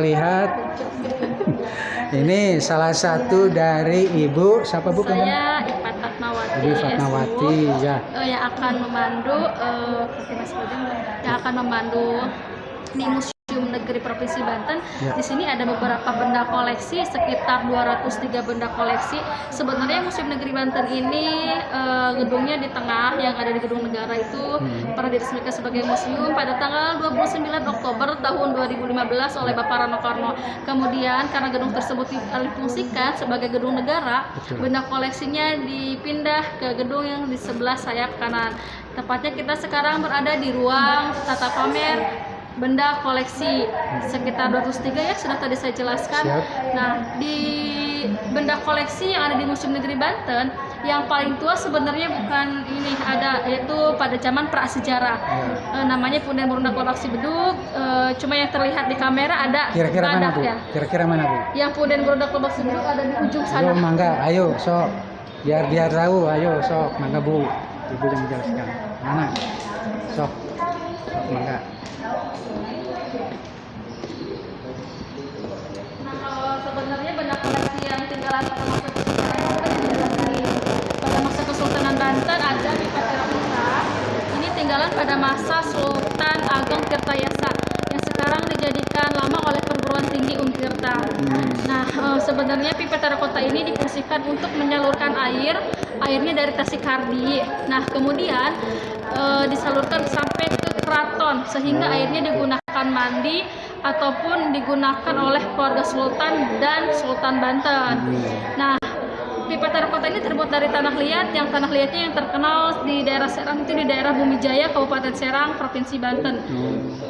Lihat ini salah satu dari Ibu siapa Bu? Saya Ifat Fatmawati, Ibu Fatmawati ya. Yang akan memandu di Museum Negeri Provinsi Banten. Ya. Di sini ada beberapa benda koleksi, sekitar 203 benda koleksi. Sebenarnya Museum Negeri Banten ini gedungnya di tengah yang ada di Gedung Negara itu pernah diresmikan sebagai museum pada tanggal 29 Oktober tahun 2015 oleh Bapak Rano Karno. Kemudian karena gedung tersebut difungsikan sebagai gedung negara, benda koleksinya dipindah ke gedung yang di sebelah sayap kanan. Tepatnya kita sekarang berada di ruang tata pamer benda koleksi sekitar 203 ya, sudah tadi saya jelaskan. Nah, di benda koleksi yang ada di Museum Negeri Banten yang paling tua sebenarnya bukan ini, yaitu pada zaman prasejarah. Namanya Punden Berundak Lebak Sibedug. Cuma yang terlihat di kamera ada kira-kira mana Bu? ya. Kira-kira mana Bu? Yang Punden Berundak Lebak Sibedug ada di ujung sana. Ayo mangga, ayo sok. Biar tahu, ayo sok mangga Bu. Ibu yang menjelaskan. Mana? Sok mangga. Nah, kalau sebenarnya benda koleksi yang tinggalan pada masa Kesultanan Banten ada di Patirapura. Ini tinggalan pada masa Sultan Ageng Tirtayasa yang sekarang dijadikan lama oleh perguruan tinggi Untirta. Nah, sebenarnya pipet terakota ini difungsikan untuk menyalurkan airnya dari Tasikardi. Nah, kemudian disalurkan sampai ke keraton sehingga airnya digunakan mandi ataupun digunakan oleh keluarga Sultan dan Sultan Banten. Nah, pipet terakota ini terbuat dari tanah liat, yang tanah liatnya yang terkenal di daerah Serang itu di daerah Bumijaya, Kabupaten Serang, Provinsi Banten.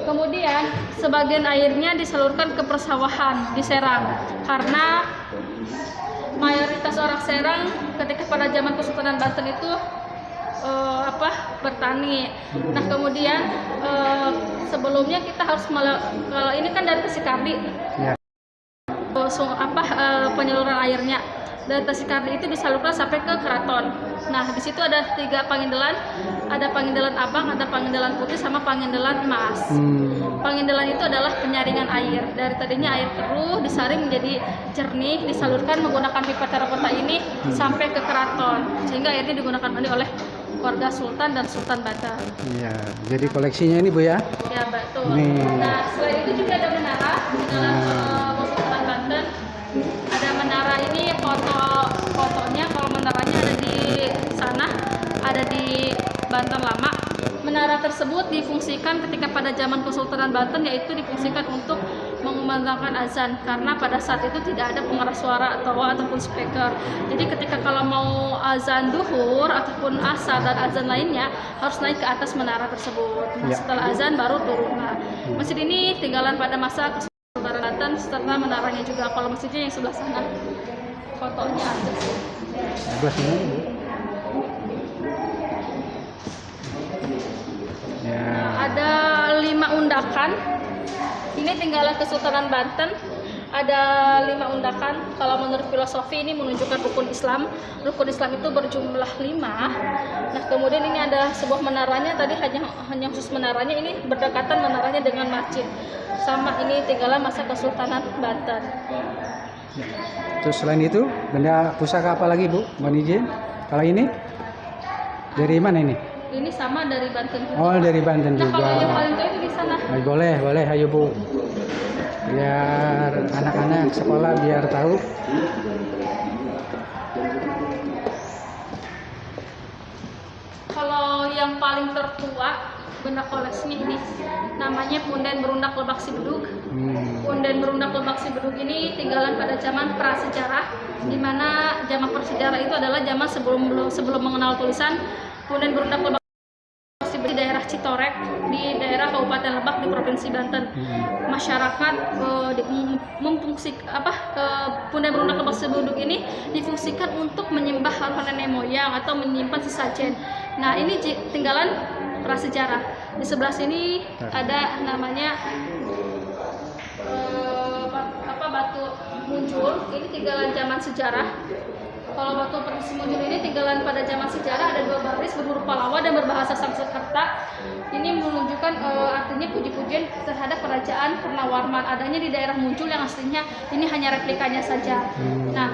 Kemudian sebagian airnya disalurkan ke persawahan di Serang karena mayoritas orang Serang ketika pada zaman Kesultanan Banten itu bertani. Nah, kemudian sebelumnya kita harus kalau ini kan dari Tasikardi ya. Penyaluran airnya dari Tasikardi itu disalurkan sampai ke keraton. Nah, di situ ada 3 pangindelan, ada pangindelan abang, ada pangindelan putih, sama pangindelan emas. Pangindelan itu adalah penyaringan air. Dari tadinya air keruh disaring menjadi jernih, disalurkan menggunakan pipa terakota ini sampai ke keraton, sehingga airnya digunakan mandi oleh keluarga Sultan dan Sultan Banten. Iya, jadi koleksinya ini Bu ya? Ya, betul. Nah, selain itu juga ada menara di dalam Sultan Banten. Ada menara ini fotonya, kalau menaranya ada di sana, ada di Banten Lama. Menara tersebut difungsikan ketika pada zaman Kesultanan Banten, yaitu difungsikan untuk mengumandangkan azan karena pada saat itu tidak ada pengeras suara ataupun speaker. Jadi ketika kalau mau azan duhur ataupun asar dan azan lainnya harus naik ke atas menara tersebut. Nah, setelah azan baru turun. Nah, masjid ini tinggalan pada masa Kesultanan Banten serta menaranya juga. Kalau masjidnya yang sebelah sana fotonya ada. Sebelah sini Bu. Ada 5 undakan. Ini tinggalan Kesultanan Banten. Ada 5 undakan. Kalau menurut filosofi ini menunjukkan rukun Islam. Rukun Islam itu berjumlah 5. Nah, kemudian ini ada sebuah menaranya. Tadi hanya khusus menaranya. Ini berdekatan menaranya dengan masjid. Sama ini tinggalan masa Kesultanan Banten. Terus selain itu benda pusaka apa lagi Bu? Mohon izin. Kalau ini dari mana ini? Ini sama dari Banten juga. Oh, dari Banten juga. Nah, kalau yang paling tua itu di sana. Boleh, ayo Bu. Biar anak-anak sekolah biar tahu. Kalau yang paling tertua benda koleksinya ini namanya Punden Berundak Lebak Sibedug. Punden Berundak Lebak Sibedug ini tinggalan pada zaman prasejarah, di mana zaman prasejarah itu adalah zaman sebelum mengenal tulisan. Punden Berundak Lebak di daerah Citorek, di daerah Kabupaten Lebak di Provinsi Banten. Masyarakat Punden Berundak Lebak Sibedug ini difungsikan untuk menyembah hal nenek moyang atau menyimpan sesajen. Nah, ini tinggalan prasejarah. Di sebelah sini ada namanya batu muncul. Ini tinggalan zaman sejarah. Kalau batu Provinsi Munjul ini tinggalan pada zaman sejarah, ada 2 baris berhuruf Pallawa dan berbahasa Sanskerta. Ini menunjukkan artinya puji-pujian terhadap kerajaan Purnawarman, adanya di daerah Munjul yang aslinya ini hanya replikanya saja. Nah,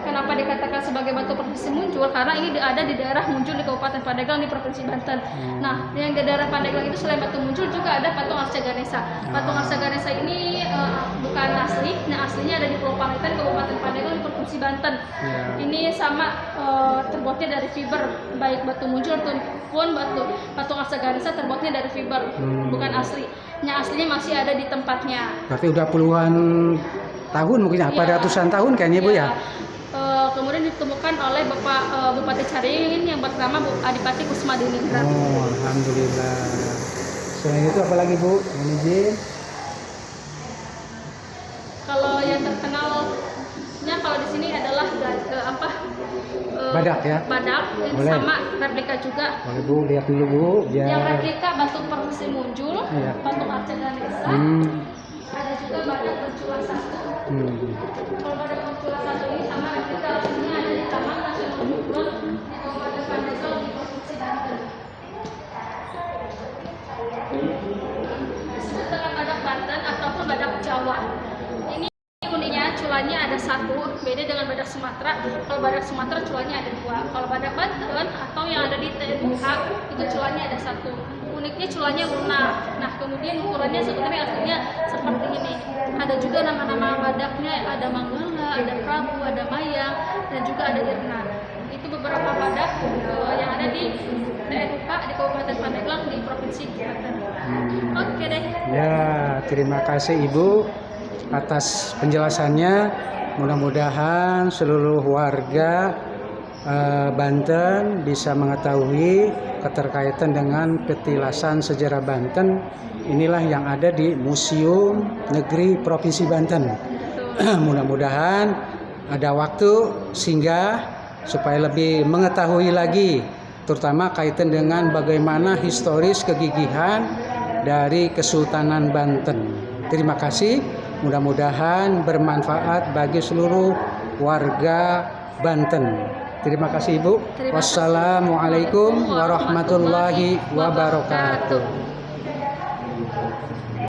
kenapa dikatakan sebagai batu Provinsi Munjul? Karena ini ada di daerah Munjul di Kabupaten Pandeglang di Provinsi Banten. Nah, yang di daerah Pandeglang itu selain batu Munjul juga ada patung Arca Ganesha. Patung Arca Ganesha ini bukan asli, nah aslinya ada di Pulau Pangitan, Kabupaten Pandeglang di Provinsi Banten. Ini sama terbuatnya dari fiber, baik batu Munjul ataupun patung Arca Ganesha terbuatnya dari fiber, bukan asli. Yang aslinya masih ada di tempatnya. Berarti udah puluhan tahun mungkin, apa ratusan tahun kayaknya Bu ya? Kemudian ditemukan oleh Bapak Bupati Caringin yang bernama Bu Adipati Kusmadiningrat. Oh, alhamdulillah. Selain itu apa lagi Bu? Mohon izin. Kalau yang terkenalnya kalau di sini adalah Badak ya? Badak yang Boleh. sama replika juga. Boleh Bu, lihat dulu Bu. Biar... Yang replika batu Provinsi Munjul, Iya. patung Arca Ganesha. Ada juga badak bercula 1. Kalau badak bercula 1 ini sama replika aslinya ada di Taman Nasional Gunung di Kabupaten Pandeglang di Provinsi Banten. Disebut dengan badak Banten ataupun badak Jawa. Ini uniknya culanya ada 1, beda dengan badak Sumatera. Kalau badak Sumatera culanya ada 2. Kalau badak Banten atau yang ada di TNBH itu culanya ada 1. Uniknya culanya lunak. Nah, kemudian ukurannya sebenarnya aslinya seperti ini. Ada juga nama-nama badaknya, ada Manggala, ada Prabu, ada Mayang, dan juga ada Irna. Itu beberapa badak yang ada di TNBH di Kabupaten Pandeglang di Provinsi Banten. Oke deh. Ya, terima kasih Ibu atas penjelasannya. Mudah-mudahan seluruh warga Banten bisa mengetahui keterkaitan dengan petilasan sejarah Banten. Inilah yang ada di Museum Negeri Provinsi Banten. Mudah-mudahan ada waktu singgah supaya lebih mengetahui lagi, terutama kaitan dengan bagaimana historis kegigihan dari Kesultanan Banten. Terima kasih. Mudah-mudahan bermanfaat bagi seluruh warga Banten. Terima kasih Ibu. Wassalamualaikum warahmatullahi wabarakatuh.